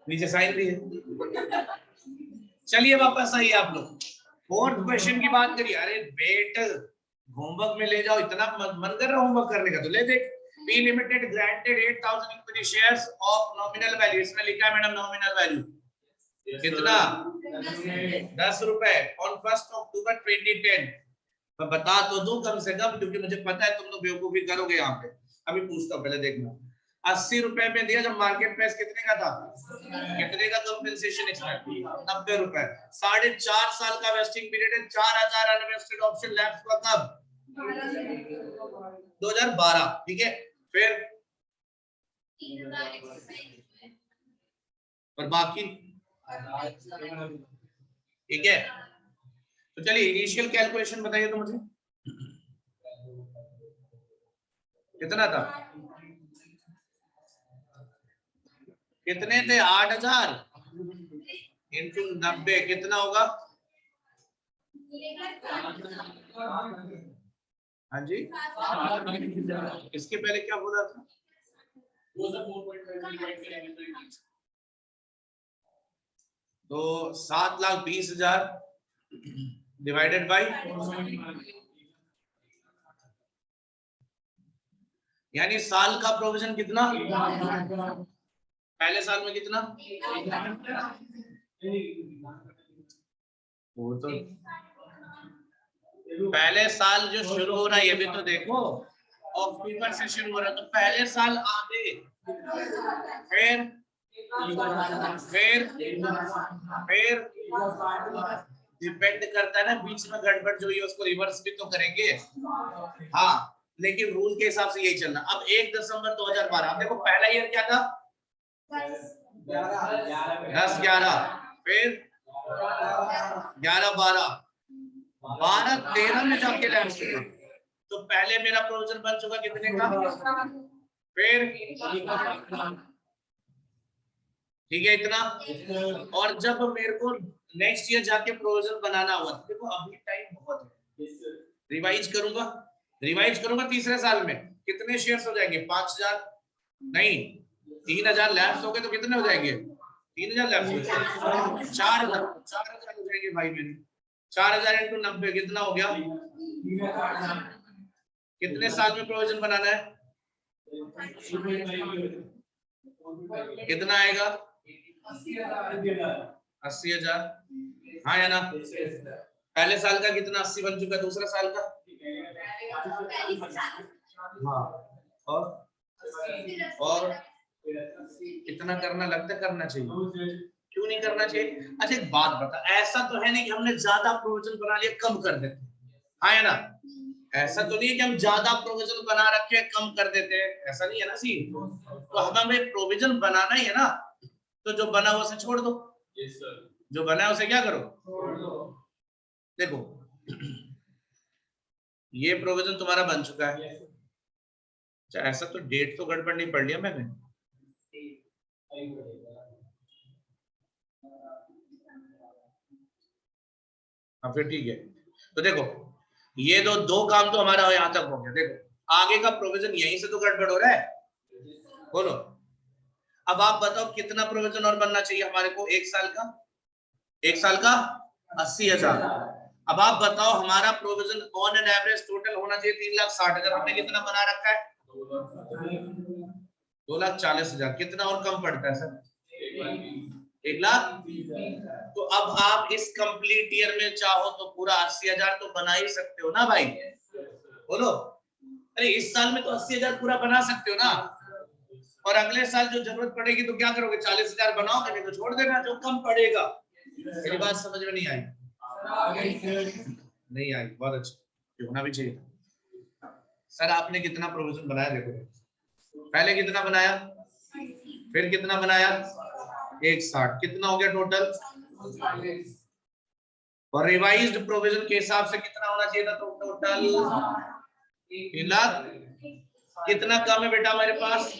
नीचे साइन भी है। चलिए वापस आइए आप लोग, फोर्थ क्वेश्चन की बात करिए। अरे बेट होमवर्क में ले जाओ, इतना मन कर रहा होमवर्क करने का तो ले देख। P Limited granted 8,000 equity shares of nominal value, इसमें लिखा है मैडम नॉमिनल वैल्यू कितना 10 रुपए ऑन 1 अक्टूबर 2010। मैं बता तो दूं कम से कम, क्योंकि मुझे पता है तुम लोग बेवकूफी करोगे यहाँ पे। अभी पूछता हूँ, पहले देखना 80 रुपए में दिया जब मार्केट प्राइस कितने का था, कितने का कंपेंसेशन इसमें 90 रुपए। 4.5 साल का वेस्टिंग पीरियड है, 4000 अनवेस्टेड ऑप्शन लैप्स हुआ कब 2012, ठीक है। फिर और बाकी ठीक है। तो चलिए इनिशियल कैलकुलेशन बताइए तो मुझे कितना था, कितने थे 8000 इंटू 90 कितना होगा, हाँ जी इसके पहले क्या बोला था, तो 7,20,000 डिवाइडेड बाई, यानी साल का प्रोविजन कितना, पहले साल में कितना, वो तो पहले साल जो शुरू हो रहा है ये भी तो देखो, अक्टूबर से शुरू हो रहा है, तो पहले साल आधे, फिर डिपेंड करता है ना, बीच में गड़बड़ जो है उसको रिवर्स भी तो करेंगे। हाँ लेकिन रूल के हिसाब से यही चलना। अब 1 दिसंबर 2012, देखो पहला ईयर क्या था 10-11, फिर 11-12, 12-13 में जाके लैप्स हुए, तो पहले मेरा प्रोविजन बन चुका कितने का, फिर ठीक है इतना। और जब मेरे को नेक्स्ट ईयर जाके प्रोविजन बनाना हुआ, देखो अभी टाइम बहुत है, रिवाइज करूंगा तीसरे साल में कितने शेयर्स हो जाएंगे, 5,000 नहीं 3,000 लैप्स हो गए तो कितने हो जाएंगे, 3,000 लैप्स हो जाएंगे, 4,000 हो जाएंगे भाई मेरे। 4,000 इंटू 90 कितना हो गया, कितने साल में प्रोविजन बनाना है, कितना आएगा 80,000, हाँ या ना। पहले साल का कितना 80 बन चुका, दूसरा साल का हाँ, और कितना करना लगता है, करना चाहिए, क्यों नहीं करना चाहिए। अच्छा एक बात बता, ऐसा तो है नहीं कि हमने ज्यादा प्रोविजन बना लिया कम कर देते, हाँ या ना, ऐसा तो नहीं है कि हम ज्यादा प्रोविजन बना रखे कम कर देते हैं, ऐसा नहीं है ना सी। तो हमें प्रोविजन बनाना ही है ना, तो जो बना हुआ उसे छोड़ दो, जो बना है उसे क्या करो, देखो ये प्रोविजन तुम्हारा बन चुका है। अच्छा ऐसा तो डेट तो गड़बड़ नहीं पढ़ लिया मैंने, हाँ फिर ठीक है। तो देखो ये दो काम तो हमारा यहाँ तक हो गया, देखो आगे का प्रोविजन यहीं से तो गड़बड़ हो रहा है, बोलो। अब आप बताओ कितना प्रोविजन और बनना चाहिए हमारे को, एक साल का 80,000। अब आप बताओ हमारा provision on an average total होना चाहिए 3,60,000, हमने कितना बना रखा है 2,40,000, कितना और कम पड़ता है सर 1,00,000। तो अब आप इस कंप्लीट ईयर में चाहो तो पूरा 80,000 तो बना ही सकते हो ना भाई, बोलो। अरे इस साल में तो 80,000 पूरा बना सकते हो ना, और अगले साल जो जरूरत पड़ेगी तो क्या करोगे 40,000 बनाओगे, नहीं तो छोड़ देना जो कम पड़ेगा। मेरी बात समझ में नहीं आई, नहीं आई, बहुत अच्छा, होना भी चाहिए। सर आपने कितना प्रोविजन बनाया, देखो पहले कितना बनाया, फिर कितना बनाया 160, कितना हो गया टोटल, और रिवाइज्ड प्रोविजन के हिसाब से कितना होना चाहिए था, तो टोटल 3,00,000, कितना कम है बेटा मेरे पास,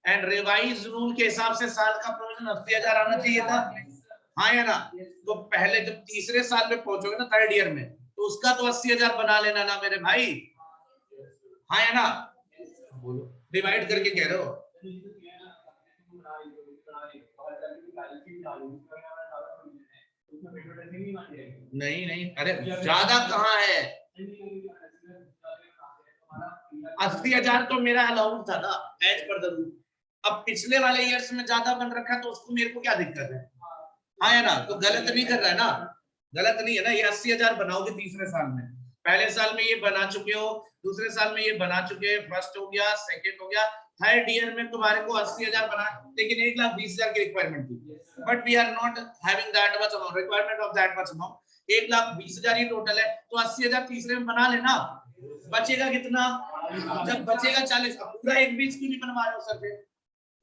एंड रिवाइज रूल के हिसाब से साल का प्रोविजन 80,000 आना चाहिए था, हाँ या ना। तो पहले जब तीसरे साल में पहुंचोगे ना थर्ड ईयर में, तो उसका तो 80,000 बना लेना ना मेरे भाई, हाँ या ना। बोलो, डिवाइड करके कह रहे हो? नहीं नहीं, अरे ज्यादा कहाँ है, 80,000 तो मेरा अलाउड था ना एज पर द रूल। अब पिछले वाले ईयर्स में ज्यादा बन रखा तो उसको मेरे को क्या दिक्कत है? हाँ है ना, तो गलत नहीं कर रहा है ना, गलत नहीं है ना। ये 80,000 बनाओगे तीसरे साल में, पहले साल में ये बना चुके हो, दूसरे साल में ये बना चुके हैं, फर्स्ट हो गया, सेकंड हो गया, थर्ड ईयर में तुम्हारे को 80,000 बना, लेकिन 1,20,000 की रिक्वायरमेंट थी, but we are not having that much amount, requirement of that much amount. 1,20,000 ही टोटल है, तो 80,000 तीसरे में बना लेना, बचेगा कितना? जब बचेगा 40, अब पूरा 1,20 क्यों नहीं बनवा रहे हो सर? फिर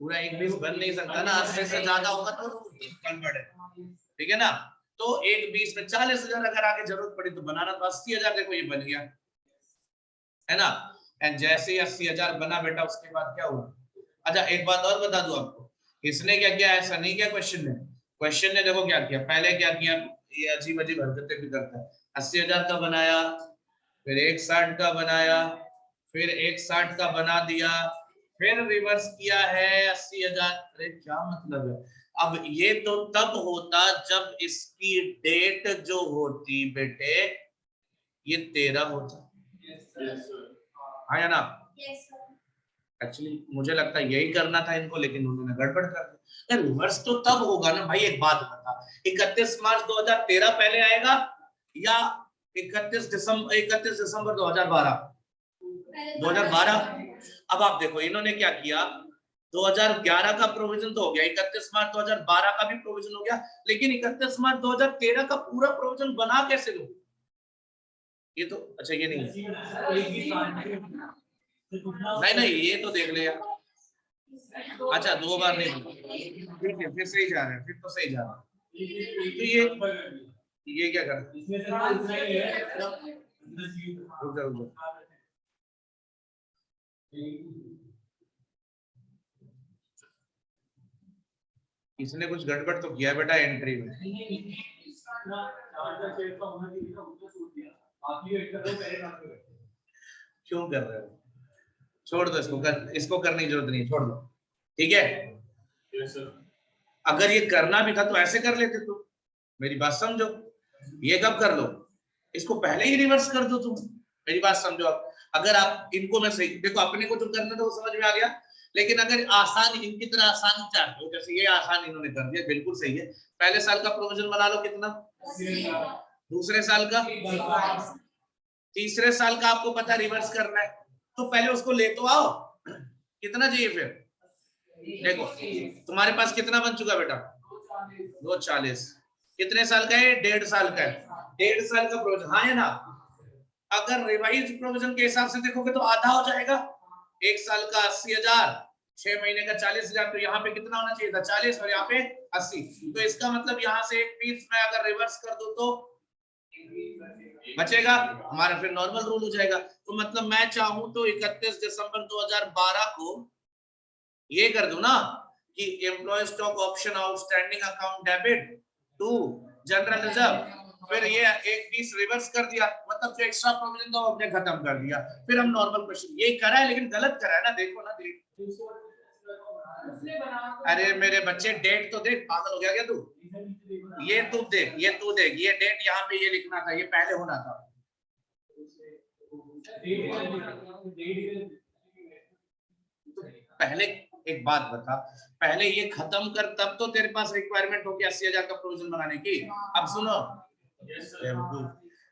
पूरा 1,20 बन नहीं सकता ना, 80 से ज्यादा होगा तो कन्वर्ट है, ठीक है ना। तो 1,20 में 40,000 अगर आगे जरूरत पड़ी तो बनाना, तो 80,000 देखो ये बन गया है ना। एंड जैसे ही 80,000 बना बेटा, उसके बाद क्या हुआ? अच्छा एक बात और बता दूं आपको, इसने क्या किया, ऐसा नहीं किया क्वेश्चन ने, क्वेश्चन ने देखो क्या किया, पहले क्या किया, ये अजीब अजीब हरकतें भी करता है। 80,000 का बनाया, फिर 1,60 का बनाया, फिर 1,60 का बना दिया, फिर रिवर्स किया है 80,000। अरे क्या मतलब है? अब ये तो तब होता जब इसकी डेट जो होती बेटे ये 13 होता, है ना। एक्चुअली मुझे लगता है यही करना था इनको, लेकिन उन्होंने गड़बड़ कर दी। रिवर्स तो तब होगा ना भाई, एक बात बता, 31 मार्च 2013 पहले आएगा या 31 दिसंबर 2012? 2012। अब आप देखो इन्होंने क्या किया, 2011 का प्रोविजन तो हो गया, 31 मार्च 2012 का भी प्रोविजन हो गया, लेकिन 31 मार्च 2013 का पूरा प्रोविजन बना कैसे लो? ये तो अच्छा ये नहीं नहीं ये तो देख ले यार। अच्छा 2 बार नहीं बना, ठीक है फिर सही जा रहा है, फिर तो सही जा रहा है। तो ये क्या कर, रुक जा इसने कुछ गड़बड़ तो किया बेटा एंट्री में। क्यों कर रहे हो? छोड़ दो इसको, इसको करने की जरूरत नहीं, छोड़ दो, ठीक है। अगर ये करना भी था तो ऐसे कर लेते तुम, मेरी बात समझो, ये कब कर लो, इसको पहले ही रिवर्स कर दो तुम, मेरी बात समझो। आप अगर आप इनको मैं सही देखो, अपने को जो करना था वो समझ में आ गया, लेकिन अगर आसान इनकी तरह आसान चाहते हो, जैसे ये आसान इन्होंने कर दिया, बिल्कुल सही है। पहले साल का प्रोविजन बना लो कितना, दूसरे साल का, तीसरे साल का आपको पता रिवर्स करना है, तो पहले उसको ले तो आओ। कितना चाहिए फिर देखो, तुम्हारे पास कितना बन चुका बेटा, 240। कितने साल का है? 1.5 साल का है, 1.5 साल का प्रोविजन, हाँ है ना। अगर रिवाइज प्रोविजन के हिसाब से देखोगे तो आधा हो जाएगा, 1 साल का 80,000, 6 महीने का 40,000, तो यहाँ पे कितना होना चाहिए था? 40, और यहाँ पे 80। तो इसका मतलब यहाँ से एक पीस में अगर रिवर्स कर दो तो बचेगा हमारा, फिर नॉर्मल रूल हो जाएगा। तो मतलब मैं चाहूं तो 31 दिसंबर 2012 को ये कर दो ना कि employ stock option outstanding account debit to general reserve, फिर ये एक पीस रिवर्स कर दिया, मतलब जो एक्स्ट्रा प्रोविजन था वो हमने खत्म कर दिया, फिर हम नॉर्मल क्वेश्चन ये करा है, लेकिन गलत करा है ना, देखो ना डेट। अरे मेरे बच्चे डेट तो देख, पागल हो गया क्या तू? ये तू देख, ये तू देख, ये डेट यहाँ पे ये लिखना था, ये पहले होना था। पहले एक बात बता, पहले ये खत्म कर, तब तो तेरे पास रिक्वायरमेंट होगी 80,000 का प्रोविजन बनाने की। अब सुनो,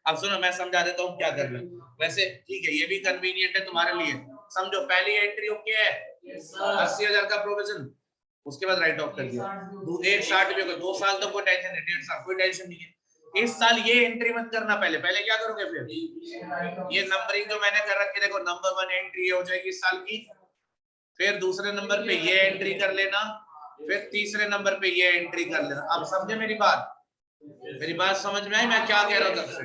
अब सुनो मैं समझा देता हूँ क्या करना। वैसे ठीक है, ये भी कन्वीनियंट है तुम्हारे लिए, समझो पहली एंट्री ओके है, 80,000 का प्रोविजन, उसके बाद राइट ऑफ कर दिया, 1.60 भी होगा, 2 साल तो कोई टेंशन नहीं, 1.5 साल कोई टेंशन नहीं है। इस साल ये एंट्री मत करना, पहले पहले क्या करोगे फिर, ये नंबरिंग जो मैंने कर रखी है देखो, नंबर 1 एंट्री हो जाएगी इस साल की, फिर दूसरे नंबर पे ये एंट्री कर लेना, फिर तीसरे नंबर पे ये एंट्री कर लेना। आप समझे मेरी बात? मेरी बात समझ में आई मैं क्या कह रहा हूँ तब से?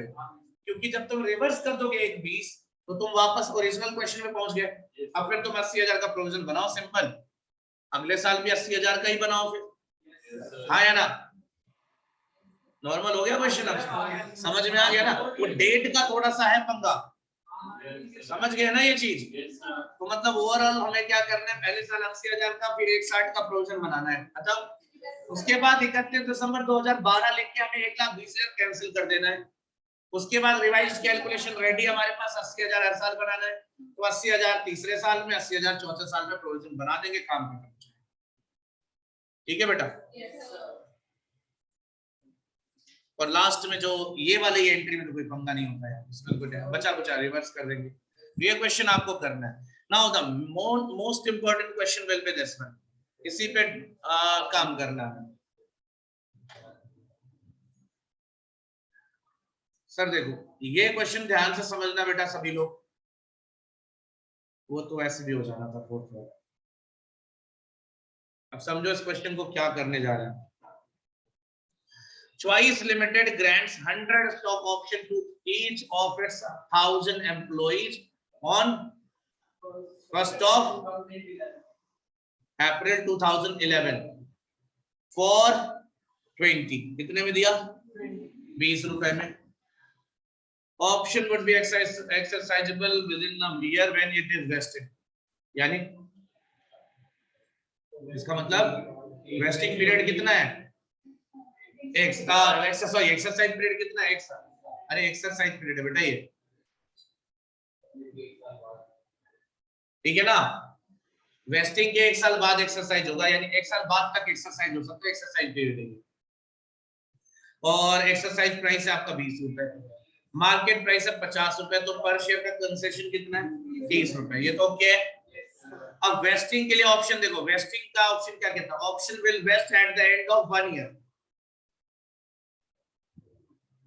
क्योंकि जब तुम रिवर्स कर दोगे 1.20 तो तुम वापस ओरिजिनल क्वेश्चन में पहुंच गए। अब फिर तुम 80,000 का प्रोविजन बनाओ सिंपल, अगले साल भी 80,000 का ही बनाओ फिर, हाँ या ना। नॉर्मल हो गया क्वेश्चन, अब समझ में आ गया ना। वो डेट का थोड़ा सा है पंगा, समझ गए ना ये चीज? तो मतलब ओवरऑल हमें क्या करना है, पहले साल 80,000 का, फिर 160 का प्रोविजन बनाना है, खत्म। उसके बाद 31 दिसंबर 2012 लेके हमें 1,20,000 कैंसिल कर देना है। उसके बाद रिवाइज कैलकुलेशन रेडी हमारे पास, 80,000 हर साल बनाना है, तो 80,000 तीसरे साल में, 80,000 चौथे साल में प्रोविजन बना देंगे, काम खत्म। ठीक है बेटा? और लास्ट में जो ये वाले ये एंट्री में तो कोई पंगा नहीं होता है, इसमें कोई बचा कुचा रिवर्स कर देंगे। ये क्वेश्चन आपको करना है। Now the most important question will be this one, इसी पे काम करना है। सर देखो ये क्वेश्चन ध्यान से समझना बेटा सभी लोग, वो तो ऐसे भी हो जाना था फोर्थ वाला। अब समझो इस क्वेश्चन को क्या करने जा रहे हैं। Choice Limited grants 100 stock option to each of its 1,000 employees on 1st of April 2011 for 20, कितने में दिया? 20 रुपए में। Option would be exercisable within a year when it is vested, यानी इसका मतलब वेस्टिंग पीरियड कितना है? एक्सरसाइज पीरियड कितना है? 1 साल। अरे एक्सरसाइज पीरियड है बेटा ये, ठीक है ना? वेस्टिंग के 1 साल बाद एक्सरसाइज होगा, यानी 1 साल बाद तक एक्सरसाइज हो सकता है, एक्सरसाइज पीरियड है। और एक्सरसाइज प्राइस है आपका 20 रुपए, मार्केट प्राइस है 50 रुपए, तो पर शेयर का कंसेशन कितना है? 30 रुपए। ये तो ओके है। अब वेस्टिंग के लिए ऑप्शन देखो, वेस्टिंग का ऑप्शन क्या कहता है? Option will vest at the end of 1 year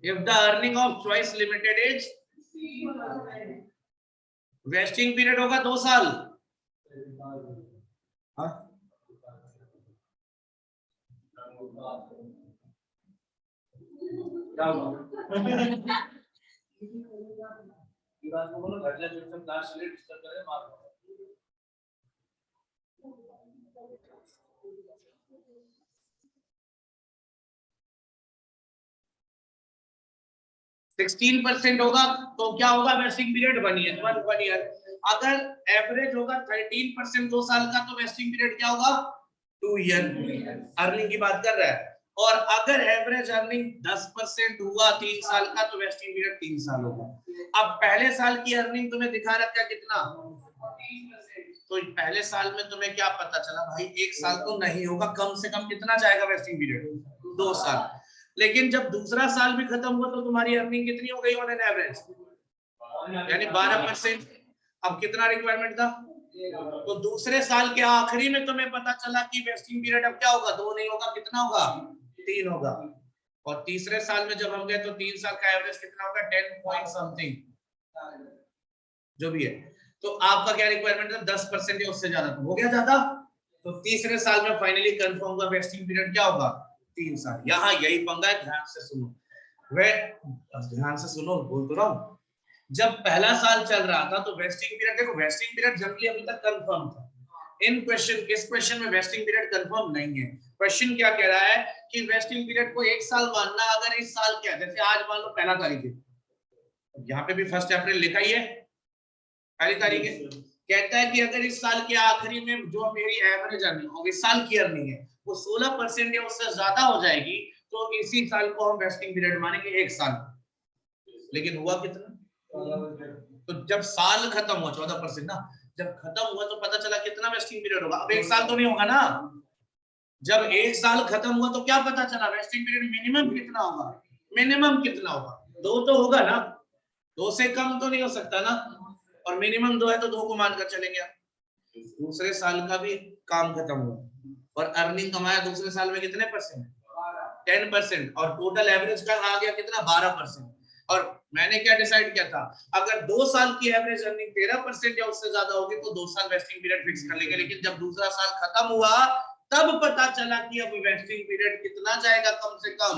if the earning of choice limited is, vesting period होगा 2 साल। हाँ? क्या हुआ? ये बात को बोलो, घर जा चुप क्लास ले डिस्टर्ब करे मार। 16% होगा तो क्या होगा? Vesting period 1 year. अगर एवरेज होगा 13% 2 साल का, तो वेस्टिंग पीरियड क्या होगा? 2 ईयर। अर्निंग की बात कर रहा है। और अगर एवरेज अर्निंग 10% हुआ 3 साल का, तो वेस्टिंग पीरियड 3 साल होगा। अब पहले साल की अर्निंग तुम्हें दिखा रखा कितना? 3%। तो पहले साल में तुम्हें क्या पता चला भाई? 1 साल तो नहीं होगा, कम से कम कितना जाएगा वेस्टिंग पीरियड? 2 साल। लेकिन जब दूसरा साल भी खत्म हुआ तो तुम्हारी अर्निंग कितनी हो गई ऑन एन एवरेज? यानी 12%। अब कितना रिक्वायरमेंट था? तो दूसरे साल के आखिरी में तुम्हें पता चला कि वेस्टिंग पीरियड अब क्या होगा? 2 नहीं होगा, कितना होगा? 3 होगा। और तीसरे साल में जब हम गए तो 3 साल का एवरेज कितना होगा? 10 पॉइंट समथिंग, जो भी है। तो आपका क्या रिक्वायरमेंट है? 10% या उससे ज्यादा। तो हो गया ज्यादा। तो तीसरे साल में फाइनली कंफर्म हुआ वेस्टिंग पीरियड क्या होगा? 3 साल। यहाँ यही पंगा है, ध्यान से सुनो। ध्यान से सुनो, बोल तो रहा हूं। जब पहला साल चल रहा था तो वेस्टिंग पीरियड, देखो वेस्टिंग पीरियड जनरली अभी तक कंफर्म था। इस क्वेश्चन में वेस्टिंग पीरियड कंफर्म नहीं है। क्वेश्चन क्या कह रहा है कि वेस्टिंग पीरियड को 1 साल मानना। अगर इस साल क्या, जैसे आज मान लो 1 तारीख है, यहाँ पे भी 1 अप्रैल लिखा ही है, 1 तारीख है। कहता है कि अगर इस साल के आखिरी में जो मेरी एवरेज अर्निंग होगी, साल की अर्निंग है, वो 16% या उससे ज्यादा हो जाएगी, तो इसी साल को हम वेस्टिंग पीरियड मानेंगे 1 साल। लेकिन हुआ कितना? तो जब साल खत्म हुआ 14% ना, जब खत्म हुआ तो पता चला कितना वेस्टिंग पीरियड होगा। अब 1 साल तो नहीं होगा ना। जब 1 साल खत्म हुआ तो क्या पता चला? वेस्टिंग पीरियड मिनिमम कितना होगा? मिनिमम कितना होगा? 2 तो होगा ना, 2 से कम तो नहीं हो सकता ना। और मिनिमम 2 है तो 2 को मानकर चलेंगे। दूसरे साल का भी काम खत्म हुआ और अर्निंग कमाया दूसरे साल में कितने परसेंट? 10%। और टोटल एवरेज का आ गया कितना? 12%। और मैंने क्या डिसाइड किया था? अगर 2 साल की एवरेज अर्निंग 13% या उससे ज्यादा होगी तो 2 साल वेस्टिंग पीरियड फिक्स कर लेंगे। लेकिन जब दूसरा साल खत्म हुआ तब पता चला कि अब वेस्टिंग पीरियड कितना जाएगा कम से कम।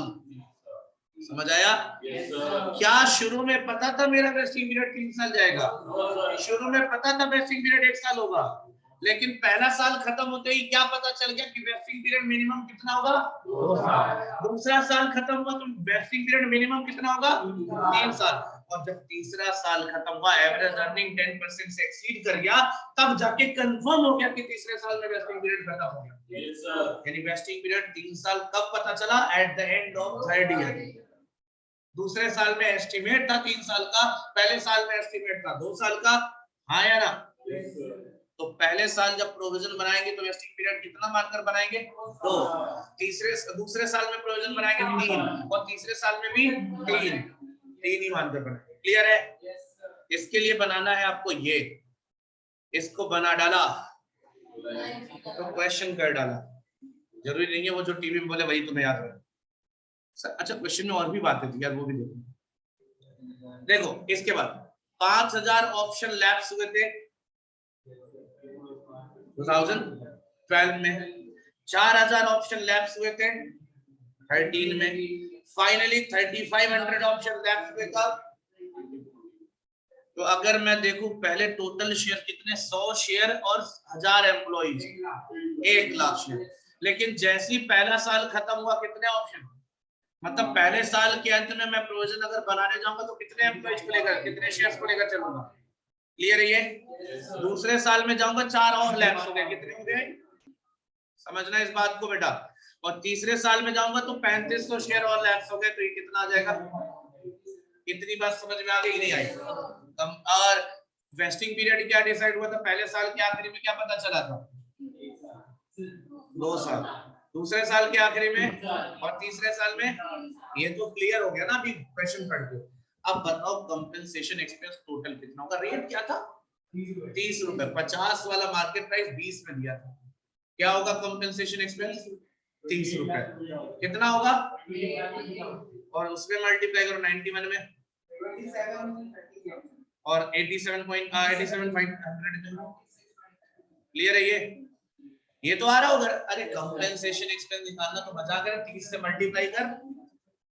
समझ आया? क्या शुरू में पता था मेरा वेस्टिंग पीरियड 3 साल जाएगा? शुरू में पता था वेस्टिंग पीरियड 1 साल होगा, लेकिन पहला साल खत्म होते ही क्या पता चल गया कि वेस्टिंग पीरियड मिनिमम कितना होगा? 2 साल। दूसरा साल खत्म हुआ तो वेस्टिंग पीरियड मिनिमम कितना होगा? 3 साल। और जब तीसरा साल खत्म हुआ, एवरेज अर्निंग 10% से एक्सीड कर गया, तब जाके कंफर्म हो गया कि तीसरे साल में वेस्टिंग पीरियड खत्म हो गया। Yes sir. यानी वेस्टिंग पीरियड 3 साल कब पता चला? Eight the end of third year. दूसरे साल में एस्टिमेट था 3 साल का, पहले साल में एस्टिमेट था 2 साल का। हाँ या ना? Yes sir. तो पहले साल जब प्रोविजन बनाएंगे तो वेस्टिंग पीरियड कितना मानकर बनाएंगे? 2। दूसरे साल में प्रोविजन बनाएंगे 3 और तीसरे साल में भी 3 ही मानकर बनाएंगे। क्लियर है? इसके लिए बनाना है आपको ये, इसको बना डाला तो क्वेश्चन कर डाला। जरूरी नहीं है वो जो टीवी में बोले वही तुम्हें याद रहे। अच्छा, क्वेश्चन में और भी बातें थी यार, वो भी देखो। देखो इसके बाद 5000 ऑप्शन लैप्स हुए थे 2012 में, 4000 ऑप्शन लैप्स हुए थे 13 में, फाइनली 3500 ऑप्शन लैप्स हुए कब? तो अगर मैं देखूं पहले टोटल शेयर कितने, 100 शेयर और 1000 एम्प्लॉइज, 1 लाख शेयर। लेकिन जैसे ही पहला साल खत्म हुआ, कितने ऑप्शन, मतलब पहले साल के अंत में मैं प्रोविजन अगर बनाने जाऊंगा तो कितने एम्प्लॉइज को लेकर, कितने शेयर्स को लेकर चलूंगा? क्लियर है ये? दूसरे साल में जाऊंगा 4 और लैप्स हो गए, कितने हो गए? समझना इस बात को बेटा। और तीसरे साल में जाऊंगा तो 3500 शेयर और लैप्स हो गए, तो ये कितना आ जाएगा? इतनी बात समझ में आ गई? नहीं आई? और वेस्टिंग पीरियड क्या डिसाइड हुआ था पहले साल के आखिरी में? क्या पता चला था? 2 साल। दूसरे साल के आखिरी में और तीसरे साल में। ये तो क्लियर हो गया ना अभी क्वेश्चन पढ़ के। अब बताओ कंपेंसेशन एक्सपेंस टोटल कितना होगा? रेट क्या था? 30 रुपए। 50 वाला मार्केट प्राइस 20 में दिया था। क्या होगा कंपेंसेशन एक्सपेंस? 30 रुपए। कितना होगा? और उसमें मल्टीप्लाई करो 91 में और 87,500। क्लियर है ये तो आ रहा होगा। अरे कंपेंसेशन एक्सपेंस निकालना तो मजा कर, 30 से मल्टीप्लाई कर,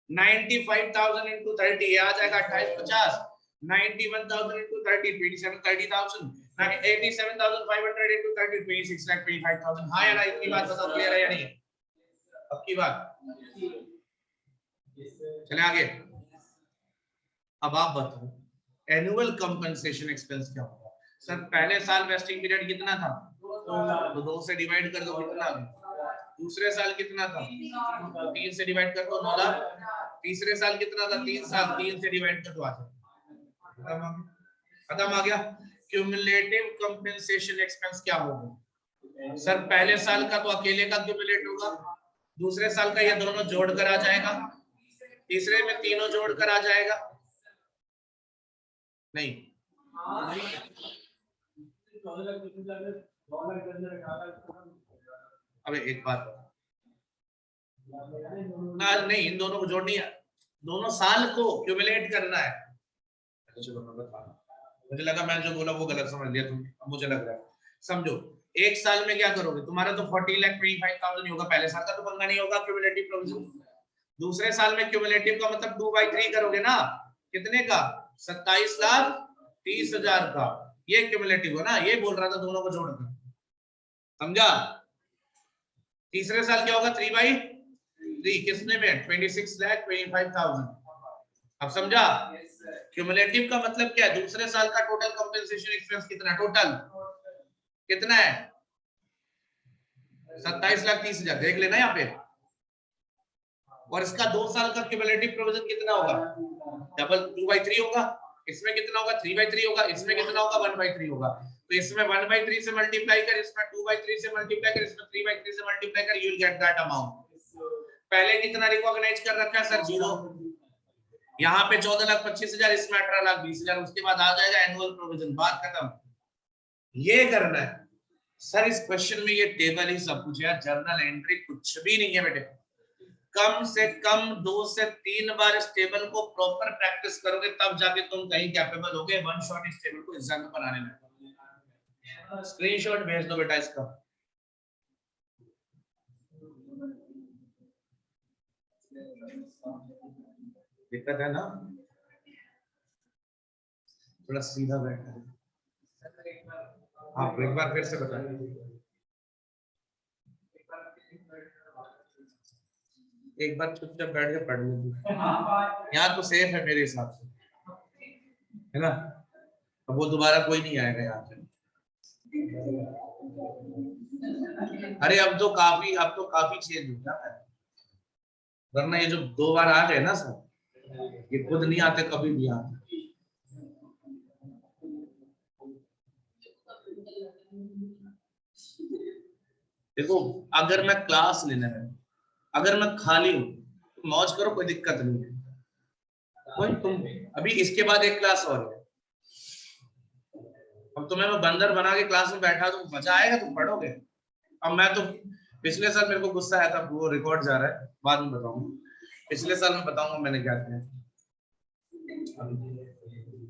95,000 into 30 ये आ जाएगा 2850, 91,000 into 30 27,30,000, 87,500 into 30 26,25,000। हाँ यार, इतनी बात बताओ क्लियर है या नहीं? अब की बात चले आगे। अब आप बताओ एनुअल कंपेंसेशन एक्सपेंस क्या होगा? सर पहले साल वेस्टिंग पीरियड कितना था? तो 2 से डिवाइड कर दो, कितना? दूसरे साल कितना था? 3 से डिवाइड कर दो, 9 लाख। तीसरे साल कितना था? 3 साल, 3 से डिवाइड कर दो, आ जाए खत्म आ गया। क्यूमुलेटिव कंपेंसेशन एक्सपेंस क्या होगा? सर पहले साल का तो अकेले का क्यूमुलेट होगा, दूसरे साल का ये दोनों जोड़कर आ जाएगा, तीसरे में तीनों जोड़कर आ जाएगा। नहीं, अबे एक बात ना, नहीं इन दोनों को जोड़नी है, दोनों साल को क्यूमुलेट करना है। मुझे लगा मैं जो बोला वो गलत समझ लिया तुम, मुझे लग रहा है। समझो, एक साल में क्या करोगे? तुम्हारा तो 40,25,000 होगा, पहले साल का तो पंगा नहीं होगा क्यूमुलेटिव प्रोविजन। दूसरे साल में क्यूमुलेटिव का मतलब 2/3 करोगे ना, कितने का? 27,30,000 का। ये क्यूमुलेटिव है ना, ये बोल रहा था दोनों को जोड़कर, समझा? तीसरे साल क्या होगा? 3/3 किसने में? 26,25,000। अब समझा? क्यूमुलेटिव का मतलब क्या है? दूसरे साल का टोटल कंपेंसेशन एक्सपेंस कितना है? टोटल कितना है? 27,30,000 देख लेना यहाँ पे। और इसका 2 साल का क्यूमुलेटिव प्रोविजन कितना होगा? डबल 2/3 होगा। इसमें कितना होगा? 3/3 होगा। इसमें कितना होगा? 1/3 होगा। तो इसमें 1/3 से मल्टीप्लाई कर, इसमें 2/3 से मल्टीप्लाई कर, इसमें 3/3 से मल्टीप्लाई कर, you will get that amount. पहले कितना रिकॉग्नाइज कर रखा है सर? 0। यहाँ पे 14,25,000, इसमें 18,20,000। उसके बाद आ जाएगा एनुअल प्रोविजन, बात खत्म। ये करना है सर। इस क्वेश्चन में ये टेबल ही सब कुछ है, जर्नल एंट्री कुछ भी नहीं है बेटे। कम से कम 2 से 3 बार इस टेबल को प्रॉपर प्रैक्टिस करोगे, तब जाके तुम कहीं कैपेबल होगे वन शॉट इस टेबल को एग्जाम में बनाने में। स्क्रीनशॉट भेज दो बेटा इसका। दिक्कत है ना, थोड़ा सीधा बैठा है। हाँ एक बार फिर से बताइए, एक बार चुपचाप बैठ के पढ़ लो, यहाँ तो सेफ है मेरे हिसाब से। है ना। अब वो दोबारा कोई नहीं आएगा यहाँ पे। अरे अब तो काफी चेंज हो गया है, वरना ये जो 2 बार आ गए ना सर, ये खुद नहीं आते, कभी भी आते। देखो अगर मैं क्लास लेने में, अगर मैं खाली हूँ तो मौज करो, कोई दिक्कत नहीं है। कोई तुम अभी इसके बाद एक क्लास और है, अब तुम्हें मैं बंदर बना के क्लास में बैठा दूं, मजा आएगा, तुम पढ़ोगे। अब मैं तो पिछले साल मेरे को गुस्सा आया था, वो रिकॉर्ड जा रहा है, बाद में बताऊंगा। पिछले साल मैं बताऊंगा मैंने क्या किया।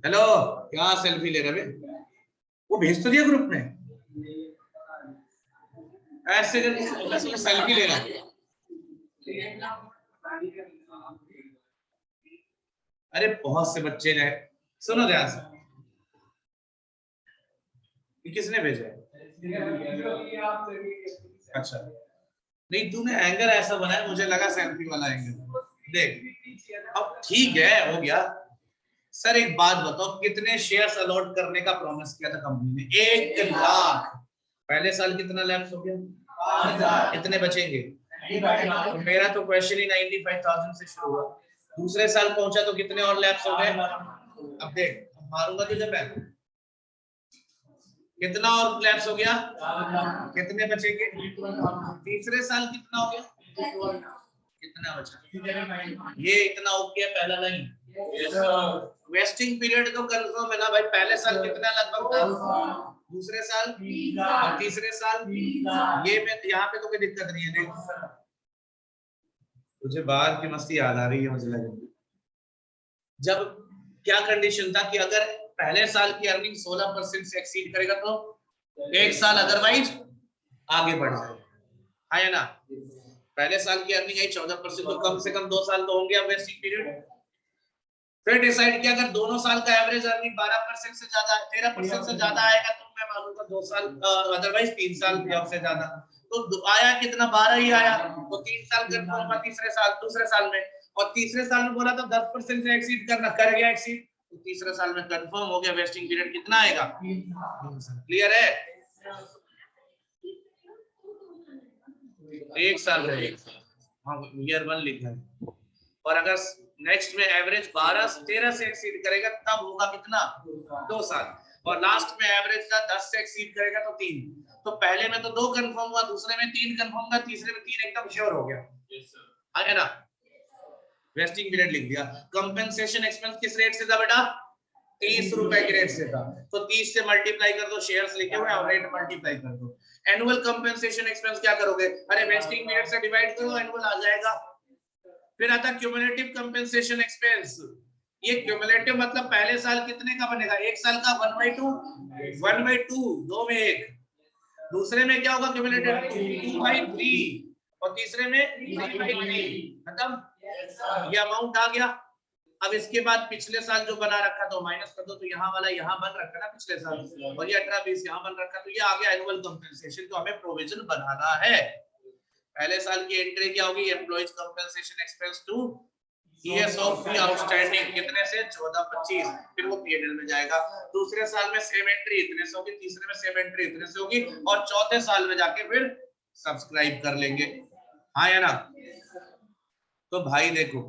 हेलो, क्या सेल्फी ले रहे? वो भेज तो दिया ग्रुप में, ऐसे करके सेल्फी ले रहा है। अरे बहुत से बच्चे ने, सुनो ध्यान से, किसने भेजा? अच्छा, नहीं तूने एंगल ऐसा बनाया, मुझे लगा सेल्फी वाला एंगल। देख अब ठीक है, हो गया। सर एक बात बताओ, कितने शेयर्स अलॉट करने का प्रॉमिस किया था कंपनी ने? 1 लाख। पहले साल कितना लैप्स हो गया? कितने बचेंगे? तो मेरा तो क्वेश्चन ही 95,000 से शुरू हुआ, दूसरे साल पहुंचा तो कितने और लैप्स हो गए? अब देख मारूंगा तुझे मैं, कितना और लैप्स हो गया? कितने बचेंगे? तीसरे साल कितना हो गया? कितना बचा? ये इतना ओके है पहला लाइन। वेस्टिंग पीरियड तो कंफर्म है ना भाई? पहले साल कितना लगभग था, दूसरे साल और तीसरे साल ये में यहाँ पे तो कोई दिक्कत नहीं है। देख तुझे बाहर की मस्ती याद आ रही है मुझे लग, जब क्या कंडीशन था कि अगर पहले साल की अर्निंग 16% से एक्सीड करेगा तो एक साल अदरवाइज आगे बढ़ जाएगा, है ना। पहले साल की अर्निंग आई 14%, तो कम से कम 2 साल तो होंगे अब वेस्टिंग पीरियड। फिर डिसाइड किया अगर दोनों साल का एवरेज अर्निंग 12% से ज्यादा, 13% से ज्यादा आएगा तो मैं मानूंगा 2 साल, अदरवाइज 3 साल या उससे ज्यादा। तो आया कितना? 12 ही आया, तो 3 साल कंफर्म हुआ तीसरे साल, दूसरे साल में। और तीसरे साल में बोला था 10% से एक्सीड करना, कर गया एक्सीड, तो तीसरे साल में कंफर्म हो गया वेस्टिंग पीरियड कितना आएगा? क्लियर है? 1 साल रहेगा, हाँ ईयर 1 लिखा है। और अगर नेक्स्ट में एवरेज 12-13 से एक्सीड करेगा तब होगा कितना? 2 साल। और लास्ट में एवरेज का 10 से एक्सीड करेगा तो 3। तो पहले में तो 2 कंफर्म हुआ, दूसरे में 3 कंफर्म हुआ, तीसरे में 3 एकदम श्योर हो गया, है ना। वेस्टिंग पीरियड लिख दिया। कंपेंसेशन एक्सपेंस किस रेट से था बेटा? 30 रुपए के रेट से था, तो 30 से मल्टीप्लाई कर दो, शेयर्स लिखे हुए और रेट मल्टीप्लाई कर दो। एनुअल कंपेंसेशन एक्सपेंस क्या करोगे? अरे वेस्टिंग पीरियड से डिवाइड करो, एनुअल आ जाएगा। फिर आता क्यूमुलेटिव कंपेंसेशन एक्सपेंस। ये क्यूमुलेटिव मतलब पहले साल कितने का बनेगा? एक साल का 1/2, 1/2, 2 में 1। दूसरे में क्या होगा? क्यूमुलेटिव 2/3 और तीसरे में 3/3। खत्म, ये अमाउंट आ गया। अब इसके बाद पिछले साल जो बना रखा तो माइनस कर दो, तो यहाँ वाला यहाँ बन रखा ना पिछले साल, और ये 18-20 यहाँ बन रखा, तो ये आ गया एनुअल कंपेंसेशन। तो हमें प्रोविजन बनाना है। पहले साल की एंट्री क्या होगी? Employees compensation expense to ES of fee outstanding, कितने से? 14-25, फिर वो पीएनएल में जाएगा। दूसरे साल में सेम एंट्री इतने से होगी, तीसरे में सेम एंट्री इतने से होगी, और चौथे साल में जाके फिर सब्सक्राइब कर लेंगे, हाँ या ना। तो भाई देखो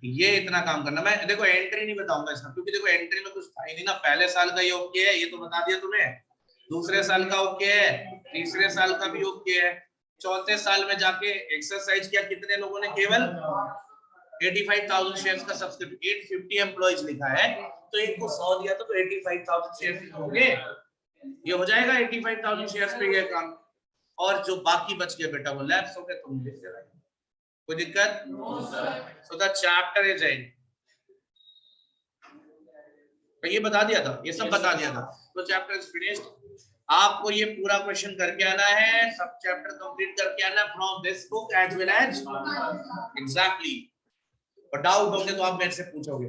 ये इतना काम करना। मैं देखो एंट्री नहीं बताऊंगा इसका, क्योंकि देखो एंट्री में कुछ था ही नहीं ना। पहले साल का ये ओके है, ये तो बता दिया तुम्हें। दूसरे साल का ओके है, तीसरे साल का भी ओके है। चौथे साल में जाके एक्सरसाइज किया, कितने लोगों ने? केवल 85,000 शेयर्स का सब्सक्रिप्शन। 850 एम्प्लॉइज लिखा है, तो इनको 100 दिया तो 85,000 शेयर्स हो गए। ये हो जाएगा 85,000 शेयर्स पे ये काम। और जो बाकी बच गए बेटा वो लैप्स हो गए, तुम लिख दे। कोई दिक्कत? So the chapter is and. ये बता दिया था, ये सब बता दिया था। तो चैप्टर इज फिनिश्ड। आपको ये पूरा क्वेश्चन करके आना है, सब चैप्टर कंप्लीट करके आना from this book as well as exactly. और डाउट होंगे तो आप मेरे से पूछोगे।